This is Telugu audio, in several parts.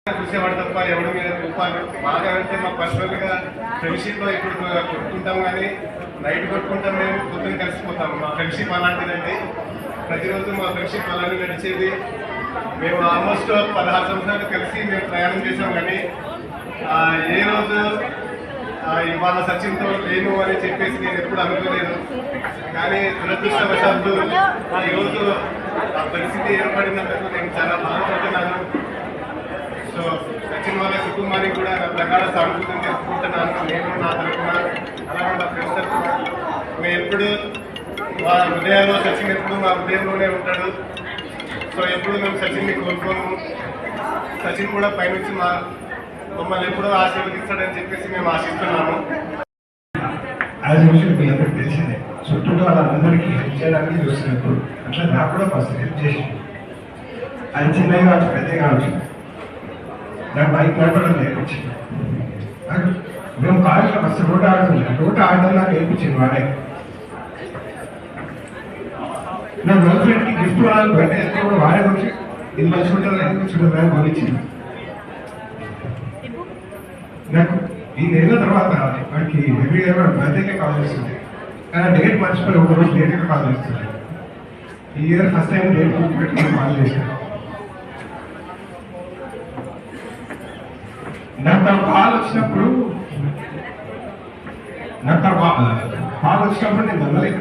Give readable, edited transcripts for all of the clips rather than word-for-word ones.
చూసేవాడు తప్ప ఎవరి మీద రూపాలు బాగా వెళ్తే మా పర్సనల్గా ఫ్రెండ్షిప్లో ఇప్పుడు కొట్టుకుంటాం, కానీ నైట్ కొట్టుకుంటాం, మేము పొద్దున్న కలిసిపోతాం. మా ఫ్రెండ్షిప్ అలాంటిదండి. ప్రతిరోజు మా ఫ్రెండ్షిప్ అలానే నడిచేది. మేము ఆల్మోస్ట్ 16 సంవత్సరాలు కలిసి మేము ప్రయాణం చేసాం, కానీ ఏ రోజు ఇవాళ సచిన్తో లేను అని చెప్పేసి నేను ఎప్పుడు అనుకోలేదు. కానీ దురదృష్టవశాత్తు ఈరోజు ఆ పరిస్థితి ఏర్పడినందుకు నేను చాలా బాధపడుతున్నాను. సో సచిన్ వాళ్ళ కుటుంబానికి కూడా నా ప్రకార సానుభూతిని తెలుసుకుంటున్నాను. నేను నా తరఫున, అలాగే మా ఫ్రెండ్స్ తరఫున. మేము ఎప్పుడు మా హృదయాల్లో సచిన్ ఎప్పుడు మా హృదయంలోనే ఉంటాడు. సో ఎప్పుడు మేము సచిన్ని కోరుకోము. సచిన్ కూడా పైనుంచి మమ్మల్ని ఎప్పుడో ఆశీర్వదిస్తాడని చెప్పేసి మేము ఆశిస్తున్నాము. తెలిసిందే చుట్టూ వాళ్ళందరికీ హెల్ప్ చేయడానికి చూస్తున్నప్పుడు అట్లా నాకు కూడా ఫస్ట్ హెల్ప్ చేసి, అది చిన్నగా కావచ్చు పెద్దగా కావచ్చు, నాకు బైక్ నడపడం నేర్పించింది. మేము కాలేజ్లో ఫస్ట్ రోడ్ ఆడడం నాకు నేర్పించింది వాడే. నా గర్ల్ ఫ్రెండ్కి గిఫ్ట్ వాళ్ళకి బయట వేస్తే కూడా వాడే వచ్చి ఇది మంచిగా ఉంటుంది అనిపించుంటుంది అని కొనిచ్చింది నాకు. ఈ నెల తర్వాత వాడికి ఎవ్రీ ఇయర్ బర్త్డేకే కాల్ చేస్తుంది, కానీ డేట్ మర్చిపోయి ఒక రోజు లేట్గా కాల్ చేస్తుంది. ఈ ఇయర్ ఫస్ట్ టైం డేట్ పెట్టుకుని కాల్ చేశాను. నాకు కాల్ వచ్చినప్పుడు నేను నమ్మలేదు.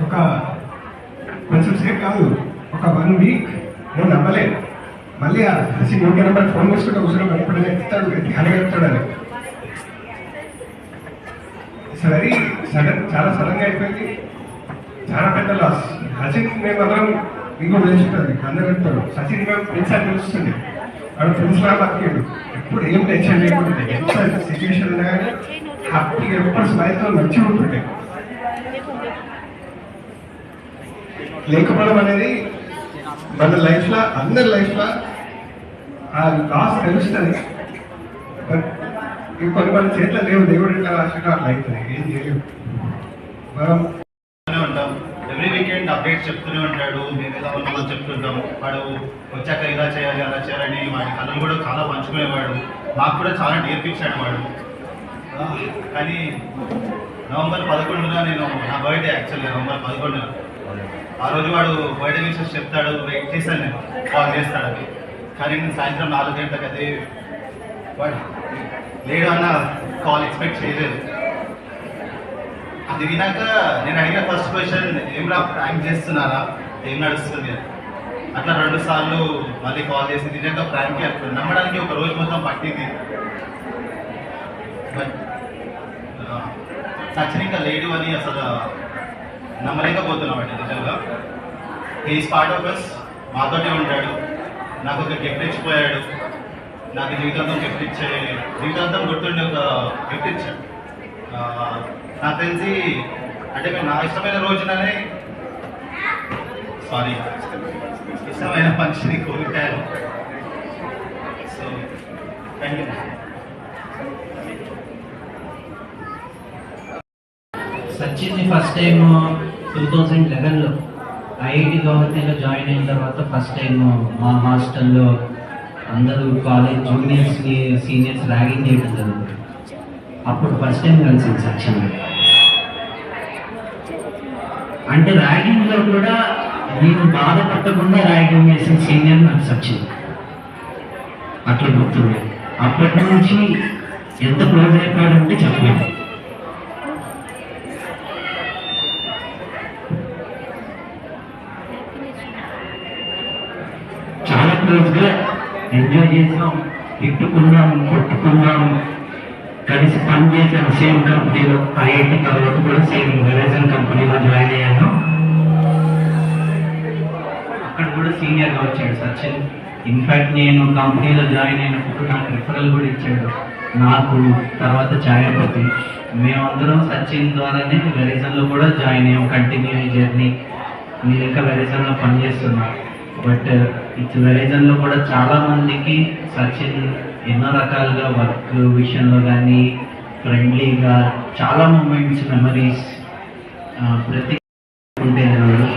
ఒక కొంచెం సేపు కాదు, ఒక 1 వీక్ నేను నమ్మలేదు. మళ్ళీ అసలు నూట నెంబర్ ఫోన్ చేసుకుంటే అవసరం ఎప్పుడైనా ఎత్తాడు, ఎత్తాడు అని. వెరీ సడన్, చాలా సడన్గా అయిపోయింది. చాలా పెద్ద లాస్. సచిన్ మేము అందరం ఇంకో తెలుసుంటుంది, అందరూ చెప్తాడు సచిన్ మేము ఫ్రెండ్స్ అని తెలుస్తుంది. వాడు ఫ్రెండ్స్ లా బతికాడు. ఎప్పుడు ఏం టెన్షన్ లేకుండా ఎంత సిచ్యువేషన్ ఉన్నా కానీ హ్యాపీగా ఎప్పుడు స్మైల్తో మంచిగా ఉంటుండే. లేకపోవడం అనేది మన లైఫ్లో, అందరి లైఫ్లో ఆ లాస్ తెలుస్తుంది. కొన్ని చేతిలో లేవు, దేవుడు ఇట్లా రాసినా అట్లా అవుతుంది, ఏం చేయలేవు. మనం ఉంటాం. ఎవ్రీ వీకెండ్ అప్డేట్స్ చెప్తూనే ఉంటాడు, మేము ఎలా ఉన్నామో చెప్తుంటాం. వాడు వచ్చాక ఇలా చేయాలి అలా చేయాలని వాడి కథలు కూడా చాలా పంచుకునేవాడు. మాకు కూడా చాలా నేర్పించాడు వాడు. కానీ నవంబర్ 11న నేను నా బర్త్డే, యాక్చువల్లీ నవంబర్ 11న, ఆ రోజు వాడు బర్త్డే విషెస్ చెప్తాడు. వెయిట్ చేశాను, నేను కాల్ చేస్తాడని. కానీ నేను సాయంత్రం 4 గంటలకు అదే వాడు లేడు అన్న కాల్ ఎక్స్పెక్ట్ చేయలేదు. అది వినాక నేను అడిగిన ఫస్ట్ క్వశ్చన్, ఏమరా ప్రాంక్ చేస్తున్నారా, ఏం నడుస్తుంది అని. అట్లా 2 సార్లు మళ్ళీ కాల్ చేసి నిజంగా ప్రాంక్ అనుకున్నాను. నమ్మడానికి ఒక రోజు మొత్తం పట్టింది. బట్ సచిన్ ఇంకా లేడు అని అసలు నమ్మలేకపోతున్నాం అండి. నిజంగా ఈజ్ పార్ట్ ఆఫ్ అస్, మాతోనే ఉంటాడు. నాకు ఒక గిఫ్ట్ ఇచ్చిపోయాడు. నాకు జీవితాంతం జీవితాంతం గుర్తుండే ఒక గిఫ్ట్ ఇచ్చాడు. నాకు తెలిసి అంటే మేము నా ఇష్టమైన రోజుననే ఇష్టమైన మనిషిని కోరుతాను. So thank you. సచిన్ని ఫస్ట్ టైం 2011లో ఐఐటి గౌహతిలో జాయిన్ అయిన తర్వాత ఫస్ట్ టైం మా హాస్టల్లో అందరూ కాలేజ్ జూనియర్స్ని సీనియర్స్ ర్యాగింగ్ చేయడం జరుగుతుంది. అప్పుడు ఫస్ట్ టైం కలిసింది సచిన్. అంటే ర్యాగింగ్లో కూడా నేను బాధపడకుండా ర్యాగింగ్ చేసిన సీనియర్ నాకు సచిన్. అట్లా గుర్తుంది. అప్పటి నుంచి ఎంత క్లోజ్ అయిపోయాడంటే చెప్పలేదు. చాలా క్లోజ్గా ఎంజాయ్ చేసాం, తిట్టుకున్నాం, కొట్టుకున్నాం, కలిసి పనిచేసాను సేమ్ కంపెనీలో. ఐఐటి తర్వాత కూడా సేమ్ వెరైజన్ కంపెనీలో జాయిన్ అయ్యాను. అక్కడ కూడా సీనియర్గా వచ్చాడు సచిన్. ఇన్ఫ్యాక్ట్ నేను కంపెనీలో జాయిన్ అయినప్పుడు నాకు రిఫరల్ కూడా ఇచ్చాడు, నాకు తర్వాత ఛాయాపతి. మేమందరం సచిన్ ద్వారానే వెరైజన్లో కూడా జాయిన్ అయ్యాం. Continue journey. నేను ఇంకా వెరైజన్లో పనిచేస్తున్నాను. బట్ ఇట్స్ వెరైజన్లో కూడా చాలామందికి సచిన్ ఎన్నో రకాలుగా వర్క్ విషయంలో కానీ ఫ్రెండ్లీగా చాలా మూమెంట్స్, మెమరీస్ ప్రతి ఉండేవాడు.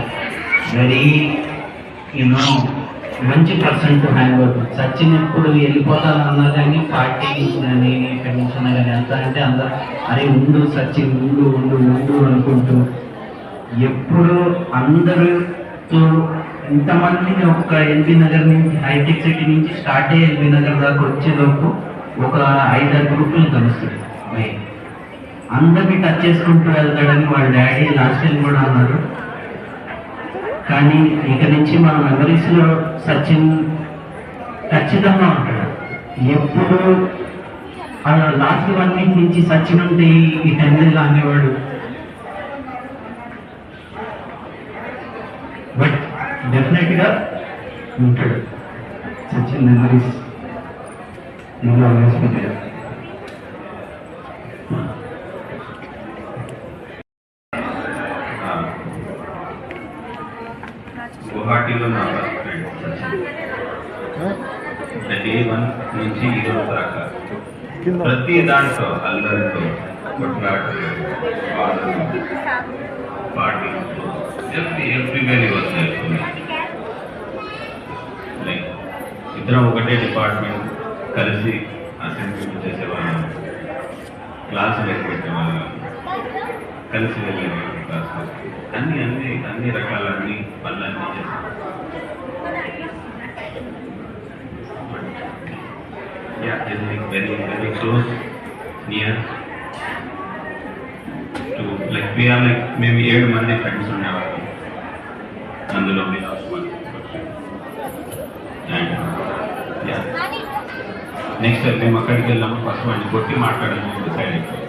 వెరీ మంచి person to hand over. Sachin ఎప్పుడు వెళ్ళిపోతాను అన్నా కానీ పార్టీ నుంచి కానీ ఎక్కడి నుంచి అన్నా కానీ ఎంత అంటే అందరూ అరే ఉండు సచిన్ ఉండు ఉండు ఉండు అనుకుంటూ ఎప్పుడు అందరితో ఇంతమందిని ఒక ఎల్బీ నగర్ నుంచి హైటెక్ సిటీ నుంచి స్టార్ట్ అయ్యి ఎల్బీ నగర్ దాకా వచ్చేలోపు ఒక 5-6 గ్రూపులు కలుస్తుంది. అందరినీ టచ్ చేసుకుంటూ వెళ్తాడని వాళ్ళ డాడీ లాస్ట్ టైం కూడా అన్నారు. కానీ ఇక నుంచి మన మెమరీస్లో సచిన్ ఖచ్చితంగా ఉంటాడు. ఎప్పుడు లాస్ట్ 1 వీక్ నుంచి సచిన్ ఉంటే ఈ టెండర్లు అనేవాడు. బట్ డెఫినెట్గా ఉంటాడు సచిన్ మెమరీస్ ఇంకా వేసుకుంటాడు. గువాహటిలో నా బెస్ట్ ఫ్రెండ్ సచిన్. డే 1 నుంచి ఈరోజు దాకా ప్రతి దాంట్లో అల్లరితో కొట్లాటలు బాధలు పార్టీలతో ఎవ్రీవేర్ వస్తాయి. లైక్ ఇద్దరం ఒకటే డిపార్ట్మెంట్ కలిసి అసెంబ్లీ చేసేవాళ్ళం, క్లాసులు పెట్టేవాళ్ళం, కలిసి వెళ్ళేవాళ్ళం క్లాసు, అన్ని రకాల పనులన్నీ చేస్తాం. Very very close near to like we are like మేము 7 మంది ఫ్రెండ్స్ ఉండేవాళ్ళం. అందులో అండ్ నెక్స్ట్ మేము అక్కడికి వెళ్ళాము. ఫస్ట్ వాడిని కొట్టి మాట్లాడాలని డిసైడ్ అయిపోయింది.